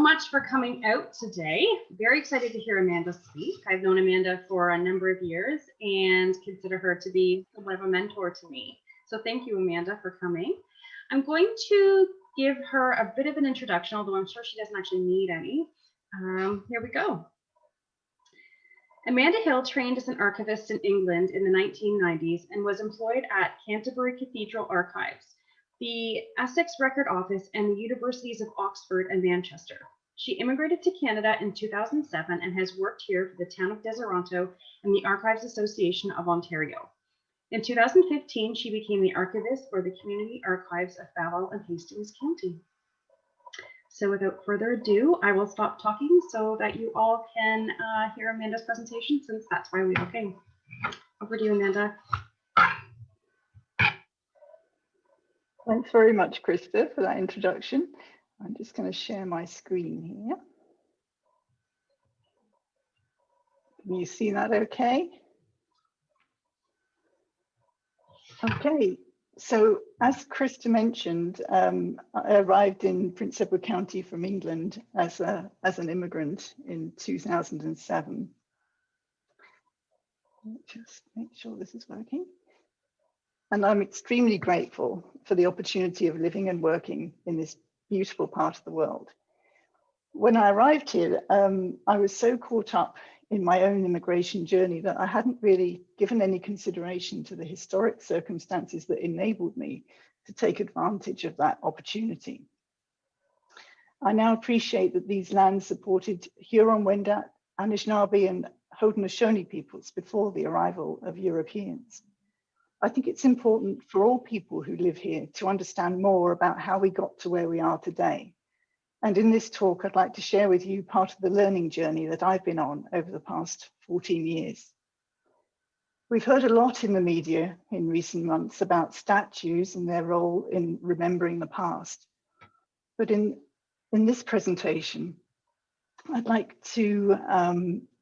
much for coming out today. Very excited to hear Amanda speak. I've known Amanda for a number of years and consider her to be somewhat of a mentor to me. So thank you, Amanda, for coming. I'm going to give her a bit of an introduction, although I'm sure she doesn't actually need any. Here we go. Amanda Hill trained as an archivist in England in the 1990s and was employed at Canterbury Cathedral Archives, the Essex Record Office, and the Universities of Oxford and Manchester. She immigrated to Canada in 2007 and has worked here for the town of Deseronto and the Archives Association of Ontario. In 2015, she became the archivist for the Community Archives of Ballal and Hastings County. So without further ado, I will stop talking so that you all can hear Amanda's presentation, since that's why we all came. Over to you, Amanda. Thanks very much, Krista, for that introduction. I'm just going to share my screen here. Can you see that okay? Okay, so as Krista mentioned, I arrived in Prince Edward County from England as an immigrant in 2007. Just make sure this is working. And I'm extremely grateful for the opportunity of living and working in this beautiful part of the world. When I arrived here, I was so caught up in my own immigration journey that I hadn't really given any consideration to the historic circumstances that enabled me to take advantage of that opportunity. I now appreciate that these lands supported Huron-Wendat, Anishinaabe, and Haudenosaunee peoples before the arrival of Europeans. I think it's important for all people who live here to understand more about how we got to where we are today. And in this talk, I'd like to share with you part of the learning journey that I've been on over the past 14 years. We've heard a lot in the media in recent months about statues and their role in remembering the past. But in this presentation, I'd like to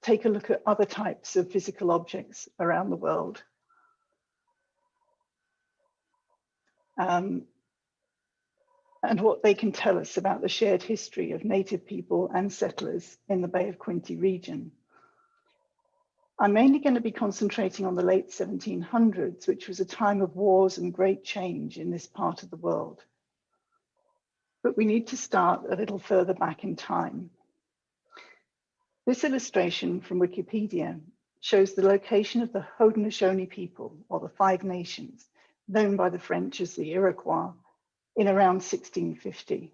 take a look at other types of physical objects around the world. And what they can tell us about the shared history of native people and settlers in the Bay of Quinte region. I'm mainly going to be concentrating on the late 1700s, which was a time of wars and great change in this part of the world. But we need to start a little further back in time. This illustration from Wikipedia shows the location of the Haudenosaunee people, or the Five Nations, known by the French as the Iroquois, in around 1650.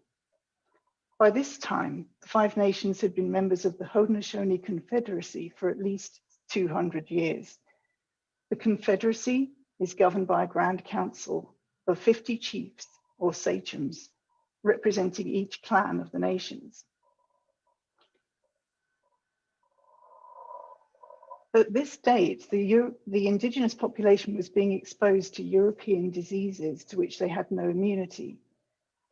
By this time, the Five Nations had been members of the Haudenosaunee Confederacy for at least 200 years. The Confederacy is governed by a Grand Council of 50 chiefs or sachems, representing each clan of the nations. At this date, the indigenous population was being exposed to European diseases to which they had no immunity.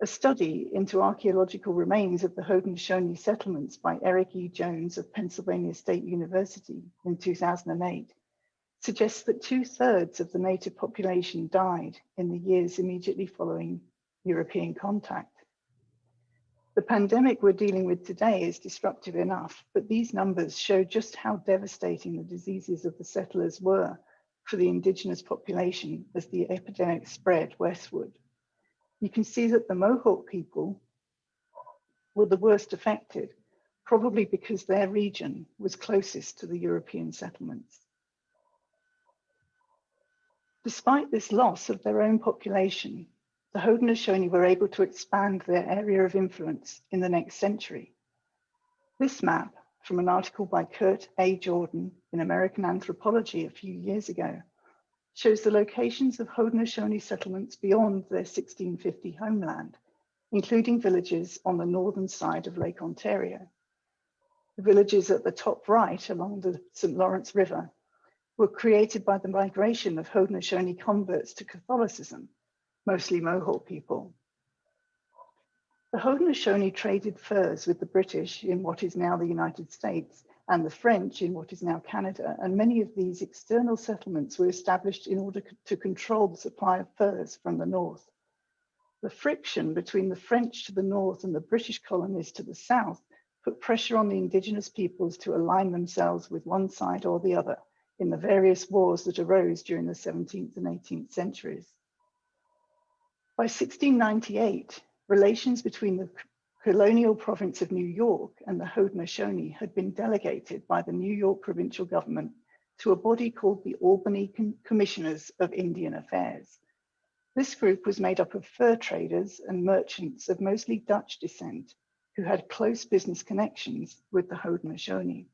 A study into archaeological remains of the Haudenosaunee settlements by Eric E. Jones of Pennsylvania State University in 2008 suggests that 2/3 of the native population died in the years immediately following European contact. The pandemic we're dealing with today is disruptive enough, but these numbers show just how devastating the diseases of the settlers were for the indigenous population as the epidemic spread westward. You can see that the Mohawk people were the worst affected, probably because their region was closest to the European settlements. Despite this loss of their own population, the Haudenosaunee were able to expand their area of influence in the next century. This map, from an article by Kurt A. Jordan in American Anthropology a few years ago, shows the locations of Haudenosaunee settlements beyond their 1650 homeland, including villages on the northern side of Lake Ontario. The villages at the top right along the St. Lawrence River were created by the migration of Haudenosaunee converts to Catholicism, mostly Mohawk people. The Haudenosaunee traded furs with the British in what is now the United States and the French in what is now Canada, and many of these external settlements were established in order to control the supply of furs from the north. The friction between the French to the north and the British colonies to the south put pressure on the indigenous peoples to align themselves with one side or the other in the various wars that arose during the 17th and 18th centuries. By 1698, relations between the colonial province of New York and the Haudenosaunee had been delegated by the New York provincial government to a body called the Albany Commissioners of Indian Affairs. This group was made up of fur traders and merchants of mostly Dutch descent who had close business connections with the Haudenosaunee.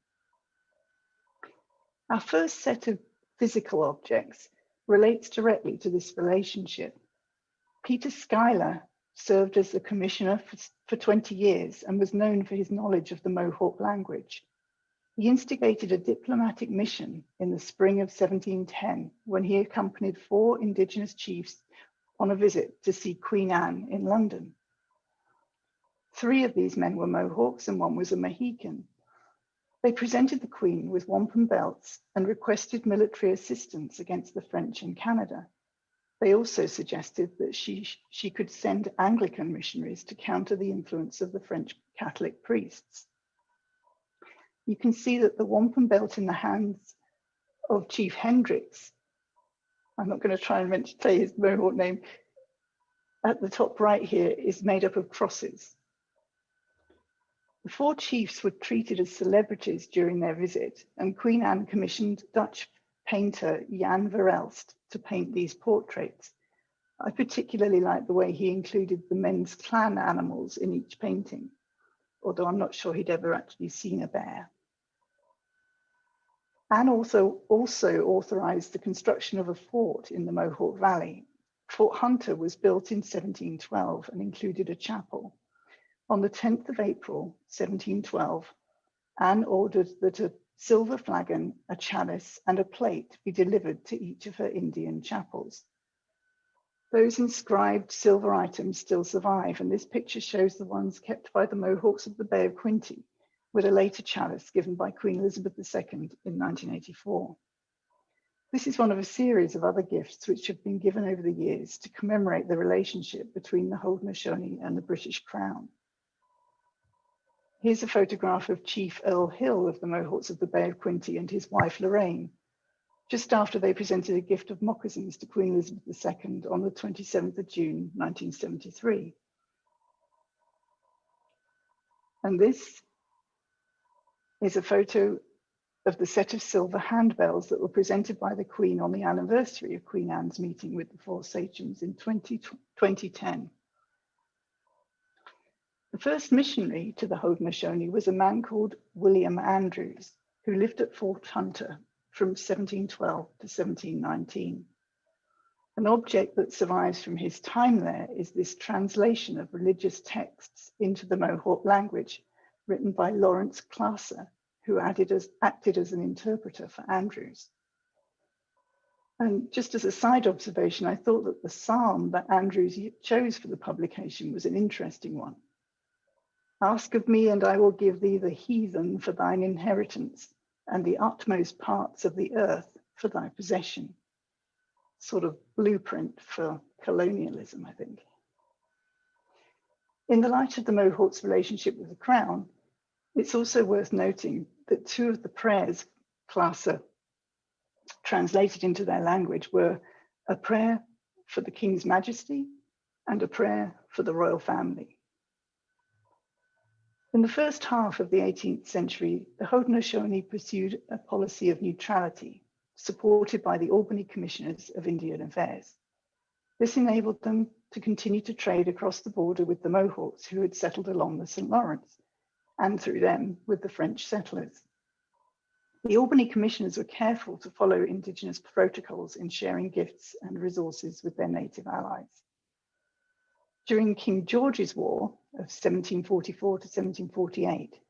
Our first set of physical objects relates directly to this relationship. Peter Schuyler served as a commissioner for 20 years and was known for his knowledge of the Mohawk language. He instigated a diplomatic mission in the spring of 1710 when he accompanied 4 indigenous chiefs on a visit to see Queen Anne in London. 3 of these men were Mohawks and 1 was a Mohican. They presented the Queen with wampum belts and requested military assistance against the French in Canada. They also suggested that she could send Anglican missionaries to counter the influence of the French Catholic priests. You can see that the wampum belt in the hands of Chief Hendricks, I'm not going to try and say his Mohawk name, at the top right here is made up of crosses. The 4 chiefs were treated as celebrities during their visit, and Queen Anne commissioned Dutch painter Jan Verelst to paint these portraits. I particularly like the way he included the men's clan animals in each painting, although I'm not sure he'd ever actually seen a bear. Anne also authorized the construction of a fort in the Mohawk Valley. Fort Hunter was built in 1712 and included a chapel. On the 10th of April, 1712, Anne ordered that a silver flagon, a chalice, and a plate be delivered to each of her Indian chapels. Those inscribed silver items still survive, and this picture shows the ones kept by the Mohawks of the Bay of Quinte, with a later chalice given by Queen Elizabeth II in 1984. This is one of a series of other gifts which have been given over the years to commemorate the relationship between the Haudenosaunee and the British Crown. Here's a photograph of Chief Earl Hill of the Mohawks of the Bay of Quinte and his wife Lorraine, just after they presented a gift of moccasins to Queen Elizabeth II on the 27th of June, 1973. And this is a photo of the set of silver handbells that were presented by the Queen on the anniversary of Queen Anne's meeting with the 4 sachems in 2010. The first missionary to the Haudenosaunee was a man called William Andrews, who lived at Fort Hunter from 1712 to 1719. An object that survives from his time there is this translation of religious texts into the Mohawk language, written by Lawrence Classer, who acted as an interpreter for Andrews. And just as a side observation, I thought that the psalm that Andrews chose for the publication was an interesting one. Ask of me, and I will give thee the heathen for thine inheritance, and the utmost parts of the earth for thy possession. Sort of blueprint for colonialism, I think. In the light of the Mohawks' relationship with the Crown, it's also worth noting that 2 of the prayers Classer translated into their language were a prayer for the King's Majesty and a prayer for the royal family. In the first half of the 18th century, the Haudenosaunee pursued a policy of neutrality, supported by the Albany Commissioners of Indian Affairs. This enabled them to continue to trade across the border with the Mohawks who had settled along the St. Lawrence, and through them with the French settlers. The Albany Commissioners were careful to follow Indigenous protocols in sharing gifts and resources with their native allies. During King George's War of 1744 to 1748,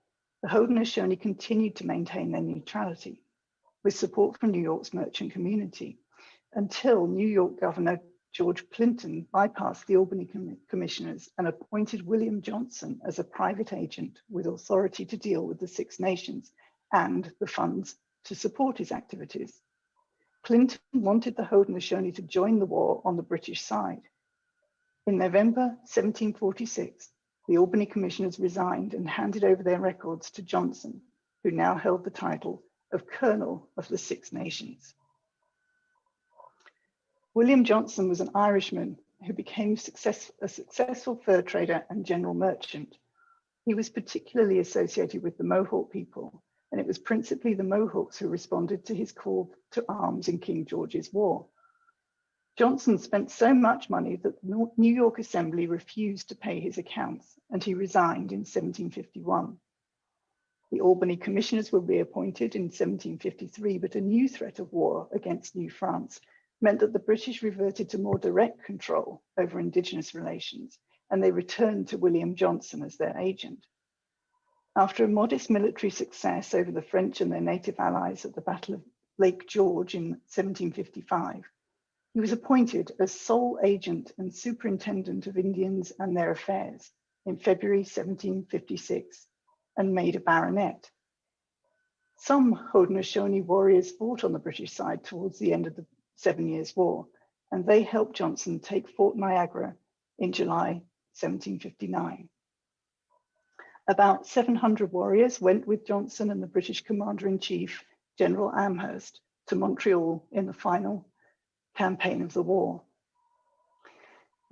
the Haudenosaunee continued to maintain their neutrality, with support from New York's merchant community, until New York Governor George Clinton bypassed the Albany Commissioners and appointed William Johnson as a private agent with authority to deal with the Six Nations and the funds to support his activities. Clinton wanted the Haudenosaunee to join the war on the British side. In November 1746, the Albany Commissioners resigned and handed over their records to Johnson, who now held the title of Colonel of the Six Nations. William Johnson was an Irishman who became a successful fur trader and general merchant. He was particularly associated with the Mohawk people, and it was principally the Mohawks who responded to his call to arms in King George's War. Johnson spent so much money that the New York Assembly refused to pay his accounts, and he resigned in 1751. The Albany Commissioners were reappointed in 1753, but a new threat of war against New France meant that the British reverted to more direct control over Indigenous relations, and they returned to William Johnson as their agent. After a modest military success over the French and their native allies at the Battle of Lake George in 1755, he was appointed as sole agent and superintendent of Indians and their affairs in February 1756 and made a baronet. Some Haudenosaunee warriors fought on the British side towards the end of the 7 Years' War, and they helped Johnson take Fort Niagara in July 1759. About 700 warriors went with Johnson and the British Commander-in-Chief, General Amherst, to Montreal in the final campaign of the war.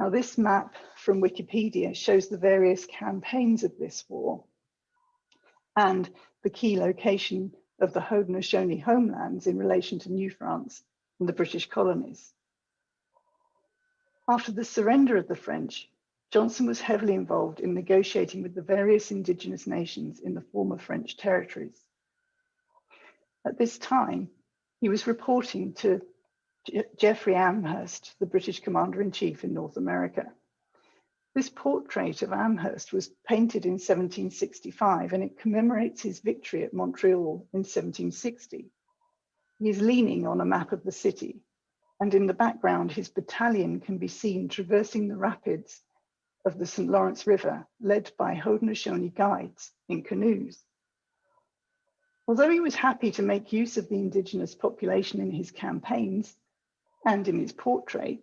Now, this map from Wikipedia shows the various campaigns of this war and the key location of the Haudenosaunee homelands in relation to New France and the British colonies. After the surrender of the French, Johnson was heavily involved in negotiating with the various indigenous nations in the former French territories. At this time, he was reporting to Geoffrey Amherst, the British Commander-in-Chief in North America. This portrait of Amherst was painted in 1765, and it commemorates his victory at Montreal in 1760. He is leaning on a map of the city, and in the background, his battalion can be seen traversing the rapids of the St. Lawrence River, led by Haudenosaunee guides in canoes. Although he was happy to make use of the indigenous population in his campaigns and in his portrait,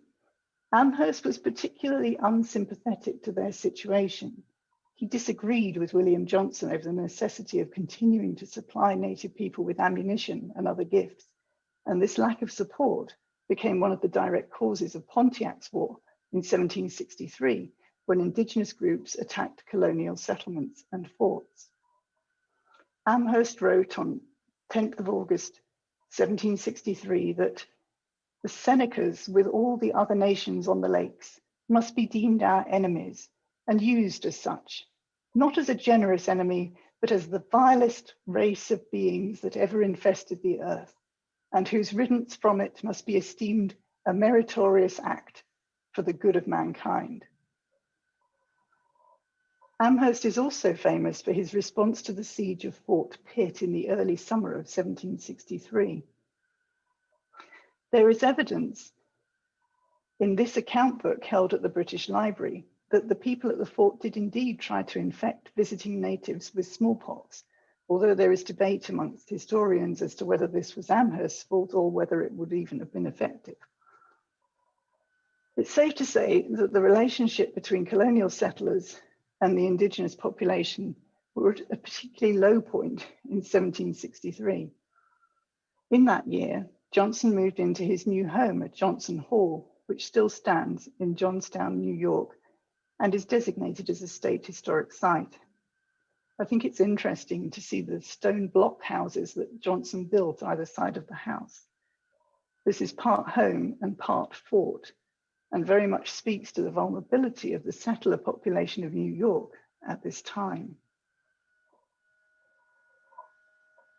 Amherst was particularly unsympathetic to their situation. He disagreed with William Johnson over the necessity of continuing to supply native people with ammunition and other gifts, and this lack of support became one of the direct causes of Pontiac's War in 1763, when indigenous groups attacked colonial settlements and forts. Amherst wrote on 10th of August, 1763, that the Senecas, with all the other nations on the lakes, must be deemed our enemies and used as such, not as a generous enemy, but as the vilest race of beings that ever infested the earth, and whose riddance from it must be esteemed a meritorious act for the good of mankind. Amherst is also famous for his response to the siege of Fort Pitt in the early summer of 1763. There is evidence in this account book held at the British Library that the people at the fort did indeed try to infect visiting natives with smallpox, although there is debate amongst historians as to whether this was Amherst's fault or whether it would even have been effective. It's safe to say that the relationship between colonial settlers and the indigenous population were at a particularly low point in 1763. In that year, Johnson moved into his new home at Johnson Hall, which still stands in Johnstown, New York, and is designated as a state historic site. I think it's interesting to see the stone block houses that Johnson built either side of the house. This is part home and part fort, and very much speaks to the vulnerability of the settler population of New York at this time.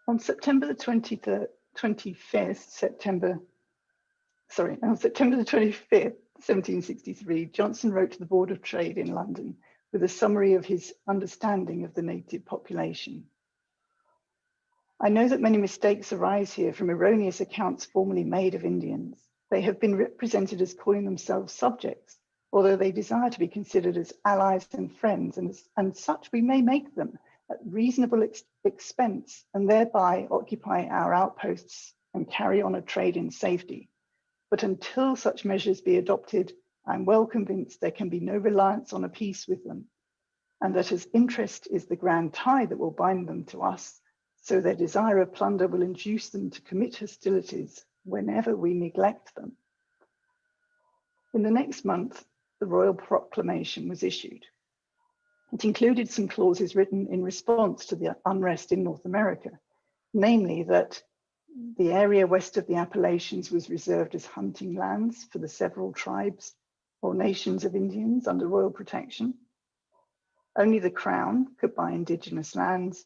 On September the 25th, 1763, Johnson wrote to the Board of Trade in London with a summary of his understanding of the native population. I know that many mistakes arise here from erroneous accounts formerly made of Indians. They have been represented as calling themselves subjects, although they desire to be considered as allies and friends, and such we may make them at reasonable expense and thereby occupy our outposts and carry on a trade in safety. But until such measures be adopted, I'm well convinced there can be no reliance on a peace with them. and that as interest is the grand tie that will bind them to us, so their desire of plunder will induce them to commit hostilities whenever we neglect them. In the next month, the royal proclamation was issued. It included some clauses written in response to the unrest in North America, namely that the area west of the Appalachians was reserved as hunting lands for the several tribes or nations of Indians under royal protection. Only the Crown could buy indigenous lands,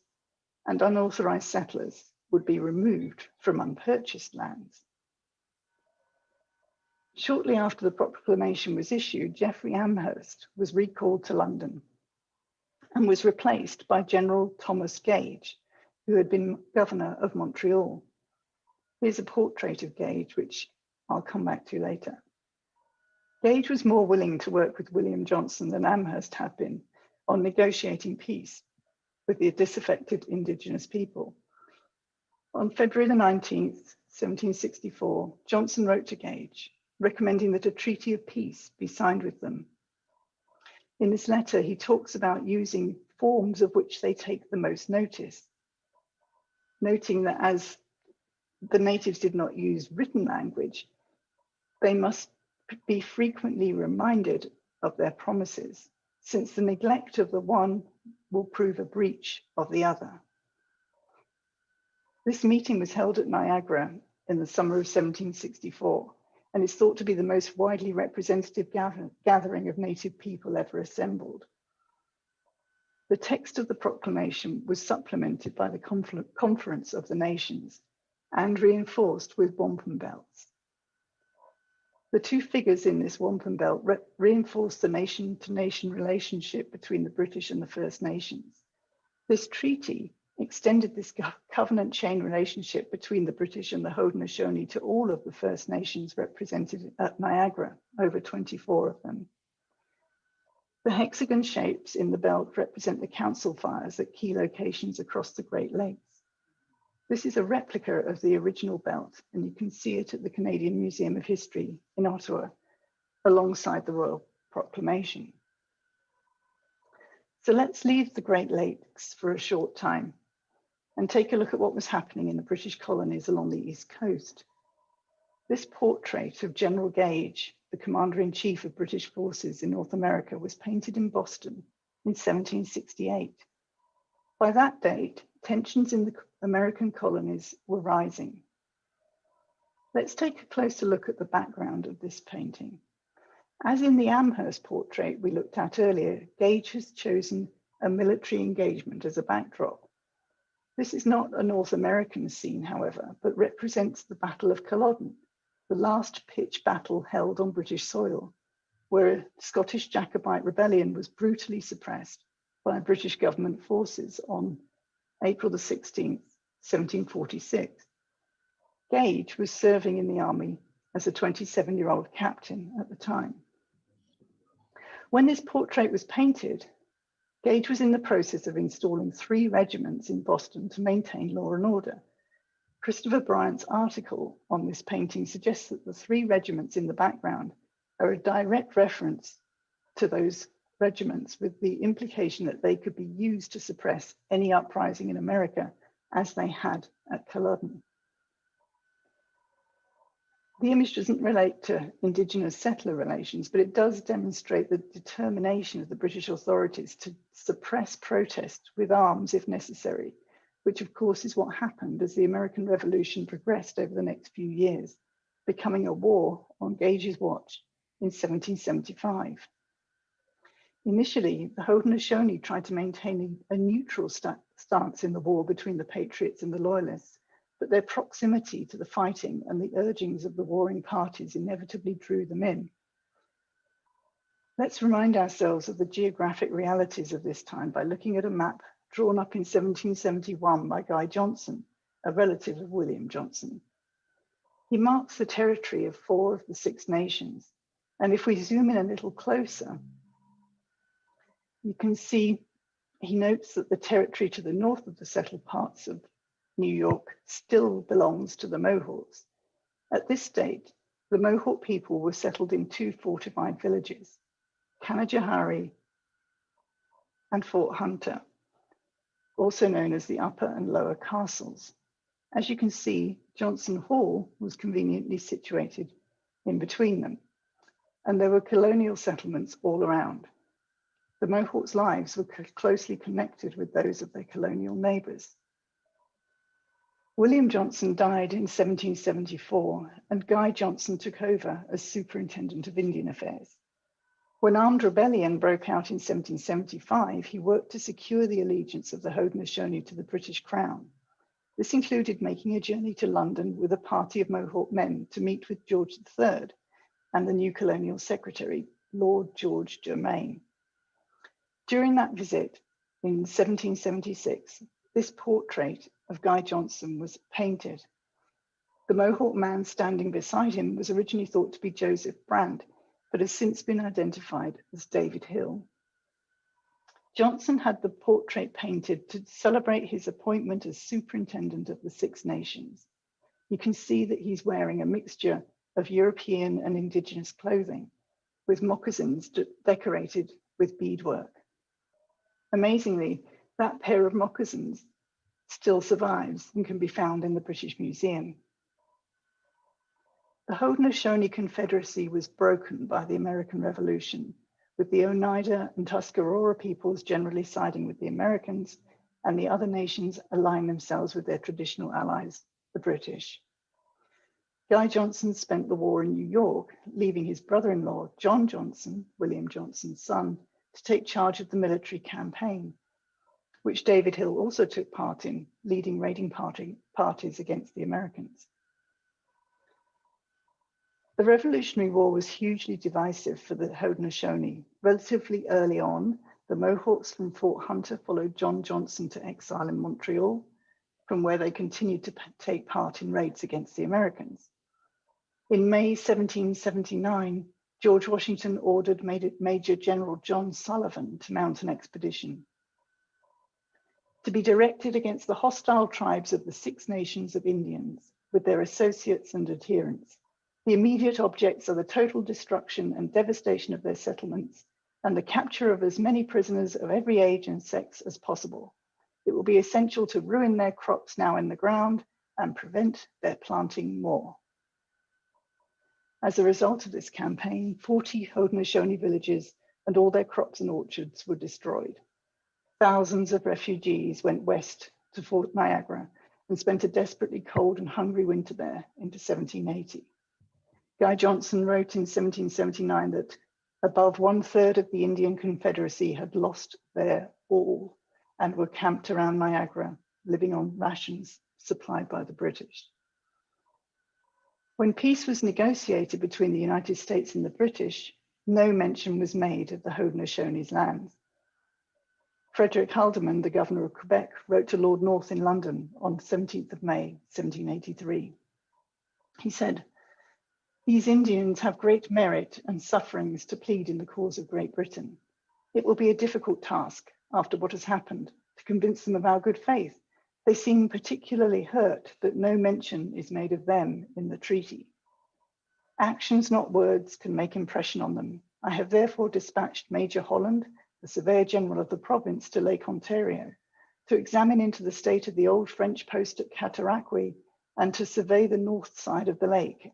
and unauthorized settlers would be removed from unpurchased lands. Shortly after the proclamation was issued, Geoffrey Amherst was recalled to London and was replaced by General Thomas Gage, who had been governor of Montreal. Here's a portrait of Gage, which I'll come back to later. Gage was more willing to work with William Johnson than Amherst had been on negotiating peace with the disaffected Indigenous people. On February the 19th, 1764, Johnson wrote to Gage, recommending that a treaty of peace be signed with them. In this letter, he talks about using forms of which they take the most notice, noting that as the natives did not use written language, they must be frequently reminded of their promises, since the neglect of the one will prove a breach of the other. This meeting was held at Niagara in the summer of 1764, and is thought to be the most widely representative gathering of native people ever assembled. The text of the proclamation was supplemented by the Conference of the Nations and reinforced with wampum belts. The two figures in this wampum belt reinforce the nation-to-nation relationship between the British and the First Nations. This treaty extended this covenant chain relationship between the British and the Haudenosaunee to all of the First Nations represented at Niagara, over 24 of them. The hexagon shapes in the belt represent the council fires at key locations across the Great Lakes. This is a replica of the original belt, and you can see it at the Canadian Museum of History in Ottawa, alongside the Royal Proclamation. So let's leave the Great Lakes for a short time and take a look at what was happening in the British colonies along the East Coast. This portrait of General Gage, the Commander-in-Chief of British forces in North America, was painted in Boston in 1768. By that date, tensions in the American colonies were rising. Let's take a closer look at the background of this painting. As in the Amherst portrait we looked at earlier, Gage has chosen a military engagement as a backdrop. This is not a North American scene, however, but represents the Battle of Culloden, the last pitched battle held on British soil, where a Scottish Jacobite rebellion was brutally suppressed by British government forces on April the 16th, 1746. Gage was serving in the army as a 27-year-old captain at the time. When this portrait was painted, Gage was in the process of installing 3 regiments in Boston to maintain law and order. Christopher Bryant's article on this painting suggests that the 3 regiments in the background are a direct reference to those regiments, with the implication that they could be used to suppress any uprising in America, as they had at Culloden. The image doesn't relate to Indigenous settler relations, but it does demonstrate the determination of the British authorities to suppress protest with arms if necessary, which of course is what happened as the American Revolution progressed over the next few years, becoming a war on Gage's watch in 1775. Initially, the Haudenosaunee tried to maintain a neutral stance in the war between the Patriots and the Loyalists, but their proximity to the fighting and the urgings of the warring parties inevitably drew them in. Let's remind ourselves of the geographic realities of this time by looking at a map drawn up in 1771 by Guy Johnson, a relative of William Johnson. He marks the territory of 4 of the 6 nations, and if we zoom in a little closer, you can see he notes that the territory to the north of the settled parts of New York still belongs to the Mohawks. At this date, the Mohawk people were settled in 2 fortified villages, Canajoharie and Fort Hunter, also known as the Upper and Lower Castles. As you can see, Johnson Hall was conveniently situated in between them, and there were colonial settlements all around. The Mohawks' lives were closely connected with those of their colonial neighbours. William Johnson died in 1774, and Guy Johnson took over as Superintendent of Indian Affairs. When armed rebellion broke out in 1775, he worked to secure the allegiance of the Haudenosaunee to the British Crown. This included making a journey to London with a party of Mohawk men to meet with George III and the new colonial secretary, Lord George Germain. During that visit in 1776, this portrait of Guy Johnson was painted. The Mohawk man standing beside him was originally thought to be Joseph Brant, but has since been identified as David Hill. Johnson had the portrait painted to celebrate his appointment as Superintendent of the Six Nations. You can see that he's wearing a mixture of European and Indigenous clothing, with moccasins decorated with beadwork. Amazingly, that pair of moccasins still survives and can be found in the British Museum. The Haudenosaunee Confederacy was broken by the American Revolution, with the Oneida and Tuscarora peoples generally siding with the Americans and the other nations aligning themselves with their traditional allies, the British. Guy Johnson spent the war in New York, leaving his brother-in-law, John Johnson, William Johnson's son, to take charge of the military campaign, which David Hill also took part in, leading raiding parties against the Americans. The Revolutionary War was hugely divisive for the Haudenosaunee. Relatively early on, the Mohawks from Fort Hunter followed John Johnson to exile in Montreal, from where they continued to take part in raids against the Americans. In May 1779, George Washington ordered Major General John Sullivan to mount an expedition to be directed against the hostile tribes of the Six Nations of Indians with their associates and adherents. The immediate objects are the total destruction and devastation of their settlements and the capture of as many prisoners of every age and sex as possible. It will be essential to ruin their crops now in the ground and prevent their planting more. As a result of this campaign, 40 Haudenosaunee villages and all their crops and orchards were destroyed. Thousands of refugees went west to Fort Niagara and spent a desperately cold and hungry winter there into 1780. Guy Johnson wrote in 1779 that above 1/3 of the Indian Confederacy had lost their all and were camped around Niagara, living on rations supplied by the British. When peace was negotiated between the United States and the British, no mention was made of the Haudenosaunee lands. Frederick Haldimand, the governor of Quebec, wrote to Lord North in London on 17th of May, 1783. He said, "These Indians have great merit and sufferings to plead in the cause of Great Britain. It will be a difficult task, after what has happened, to convince them of our good faith. They seem particularly hurt that no mention is made of them in the treaty. Actions, not words, can make impression on them. I have therefore dispatched Major Holland, the Surveyor General of the province, to Lake Ontario, to examine into the state of the old French post at Cataraqui and to survey the north side of the lake,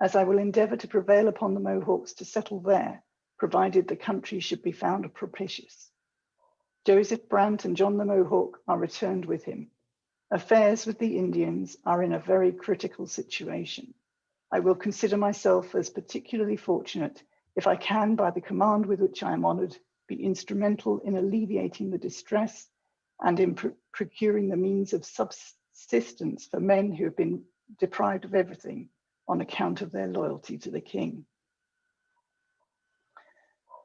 as I will endeavour to prevail upon the Mohawks to settle there, provided the country should be found propitious. Joseph Brant and John the Mohawk are returned with him. Affairs with the Indians are in a very critical situation. I will consider myself as particularly fortunate if I can, by the command with which I am honoured, be instrumental in alleviating the distress and in procuring the means of subsistence for men who have been deprived of everything on account of their loyalty to the king."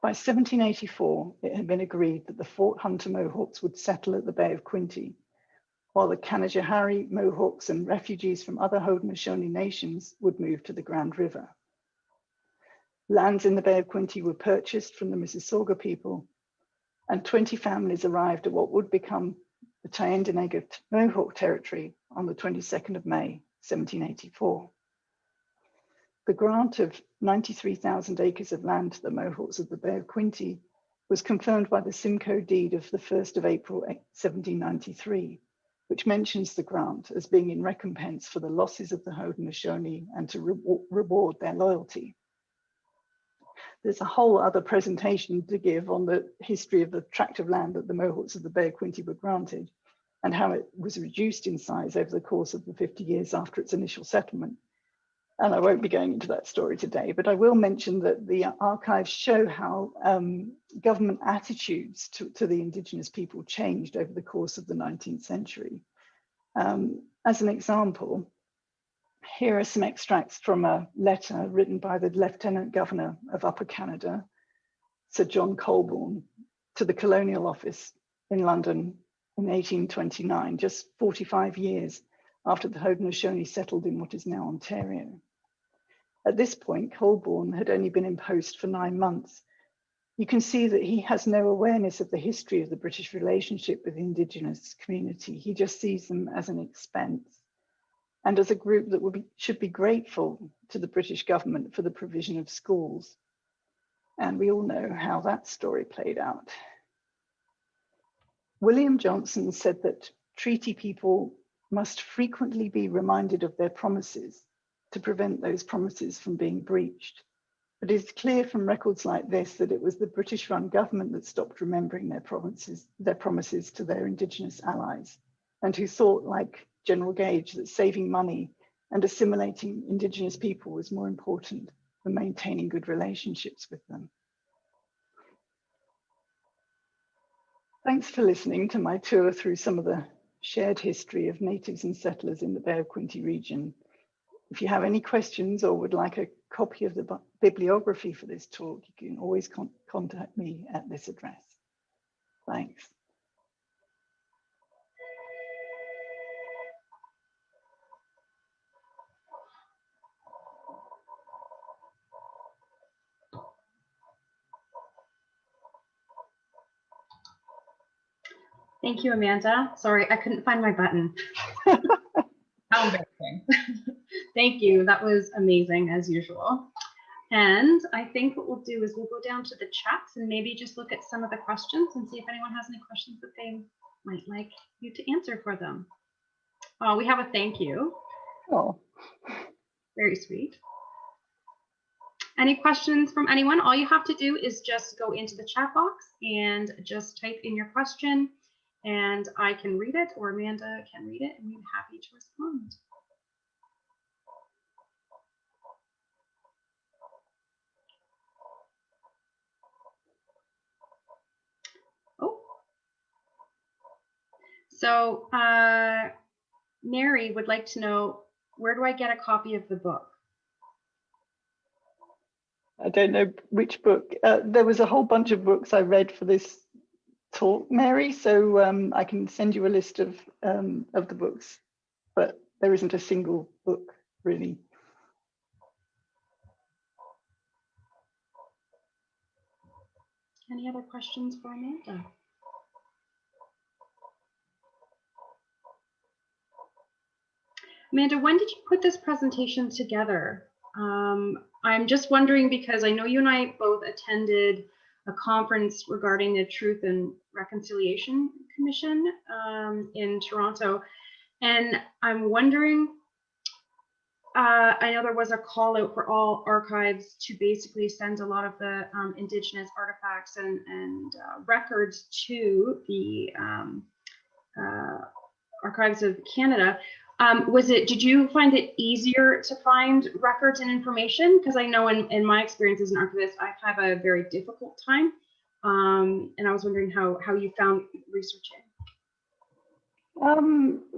By 1784, it had been agreed that the Fort Hunter Mohawks would settle at the Bay of Quinte, while the Canajoharie Mohawks and refugees from other Haudenosaunee nations would move to the Grand River. Lands in the Bay of Quinte were purchased from the Mississauga people, and 20 families arrived at what would become the Tyendinaga Mohawk territory on the 22nd of May, 1784. The grant of 93,000 acres of land to the Mohawks of the Bay of Quinte was confirmed by the Simcoe deed of the 1st of April 1793, which mentions the grant as being in recompense for the losses of the Haudenosaunee and to reward their loyalty. There's a whole other presentation to give on the history of the tract of land that the Mohawks of the Bay of Quinte were granted and how it was reduced in size over the course of the 50 years after its initial settlement. And I won't be going into that story today, but I will mention that the archives show how government attitudes to the Indigenous people changed over the course of the 19th century. As an example, here are some extracts from a letter written by the Lieutenant Governor of Upper Canada, Sir John Colborne, to the Colonial Office in London in 1829, just 45 years after the Haudenosaunee settled in what is now Ontario. At this point, Colborne had only been in post for 9 months. You can see that he has no awareness of the history of the British relationship with the Indigenous community. He just sees them as an expense and as a group that should be grateful to the British government for the provision of schools. And we all know how that story played out. William Johnson said that treaty people must frequently be reminded of their promises to prevent those promises from being breached. But it's clear from records like this that it was the British-run government that stopped remembering their promises to their Indigenous allies, and who thought, like General Gage, that saving money and assimilating Indigenous people was more important than maintaining good relationships with them. Thanks for listening to my tour through some of the shared history of natives and settlers in the Bay of Quinte region. If you have any questions or would like a copy of the bibliography for this talk, you can always contact me at this address. Thanks. Thank you, Amanda. Sorry, I couldn't find my button. How embarrassing. Thank you. That was amazing as usual. And I think what we'll do is we'll go down to the chats and maybe just look at some of the questions and see if anyone has any questions that they might like you to answer for them. We have a thank you. Oh, very sweet. Any questions from anyone? All you have to do is just go into the chat box and just type in your question, and I can read it, or Amanda can read it, and we're happy to respond. Oh, so Mary would like to know, where do I get a copy of the book? I don't know which book. There was a whole bunch of books I read for this talk, Mary, so I can send you a list of the books, but there isn't a single book really. Any other questions for Amanda? Amanda, when did you put this presentation together? I'm just wondering because I know you and I both attended a conference regarding the Truth and Reconciliation Commission in Toronto, and I'm wondering, I know there was a call out for all archives to basically send a lot of the Indigenous artifacts and records to the Archives of Canada. Did you find it easier to find records and information? Because I know in my experience as an archivist, I have a very difficult time. And I was wondering how you found researching.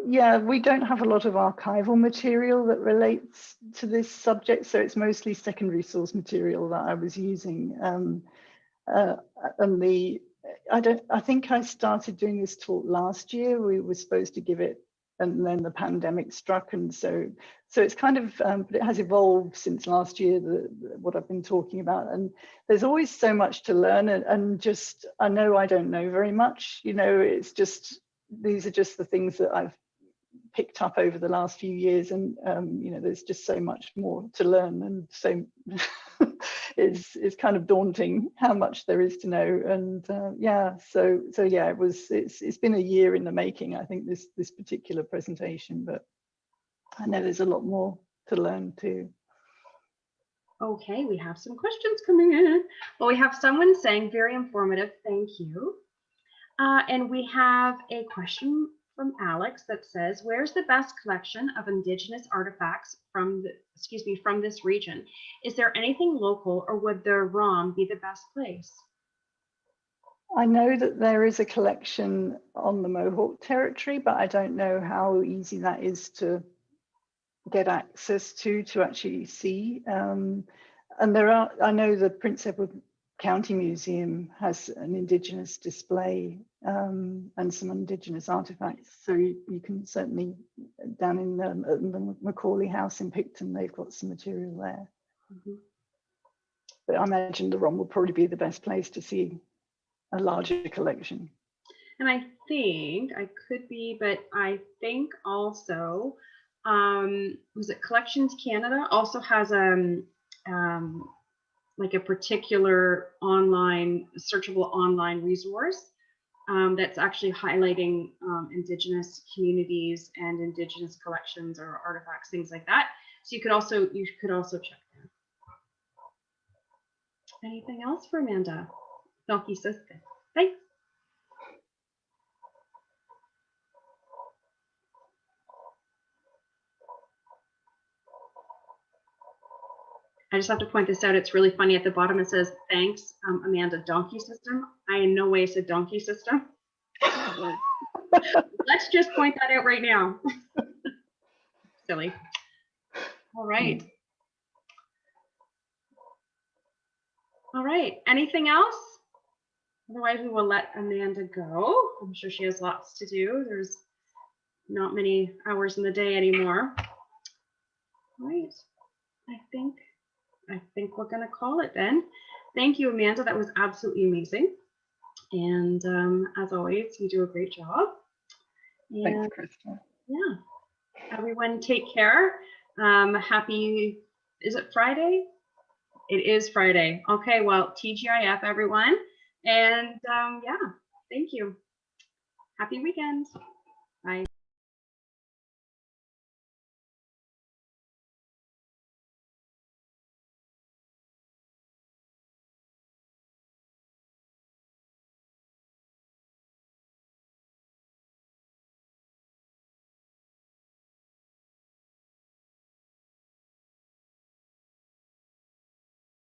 Yeah, we don't have a lot of archival material that relates to this subject, so it's mostly secondary source material that I was using. I think I started doing this talk last year. We were supposed to give it, and then the pandemic struck, and so it's kind of, but it has evolved since last year, what I've been talking about, and there's always so much to learn, and just, I know I don't know very much, you know, it's just, these are just the things that I've picked up over the last few years, and you know, there's just so much more to learn, and so is kind of daunting how much there is to know. And yeah, so yeah, it's been a year in the making, I think, this particular presentation, but I know there's a lot more to learn too. Okay, we have some questions coming in. Well, we have someone saying very informative, thank you. And we have a question from Alex that says, where's the best collection of Indigenous artifacts from this region? Is there anything local, or would the ROM be the best place? I know that there is a collection on the Mohawk territory, but I don't know how easy that is to get access to actually see. And I know the Prince Edward County Museum has an Indigenous display and some Indigenous artifacts. So you can certainly, down in the Macaulay House in Picton, they've got some material there. Mm-hmm. But I imagine the ROM will probably be the best place to see a larger collection. And I think, I could be, but I think also, was it Collections Canada also has like a particular online, searchable online resource that's actually highlighting Indigenous communities and Indigenous collections or artifacts, things like that. So you could also check there. Anything else for Amanda? Donkey Sister. Thanks. I just have to point this out. It's really funny. At the bottom it says, thanks, Amanda, donkey system. I in no way said donkey system. Let's just point that out right now. Silly. All right. All right. Anything else? Otherwise, we will let Amanda go. I'm sure she has lots to do. There's not many hours in the day anymore. All right. I think we're going to call it then. Thank you, Amanda. That was absolutely amazing. And as always, you do a great job. And, thanks, Krista. Yeah. Everyone take care. Happy, is it Friday? It is Friday. Okay, well, TGIF, everyone. And yeah, thank you. Happy weekend. Bye.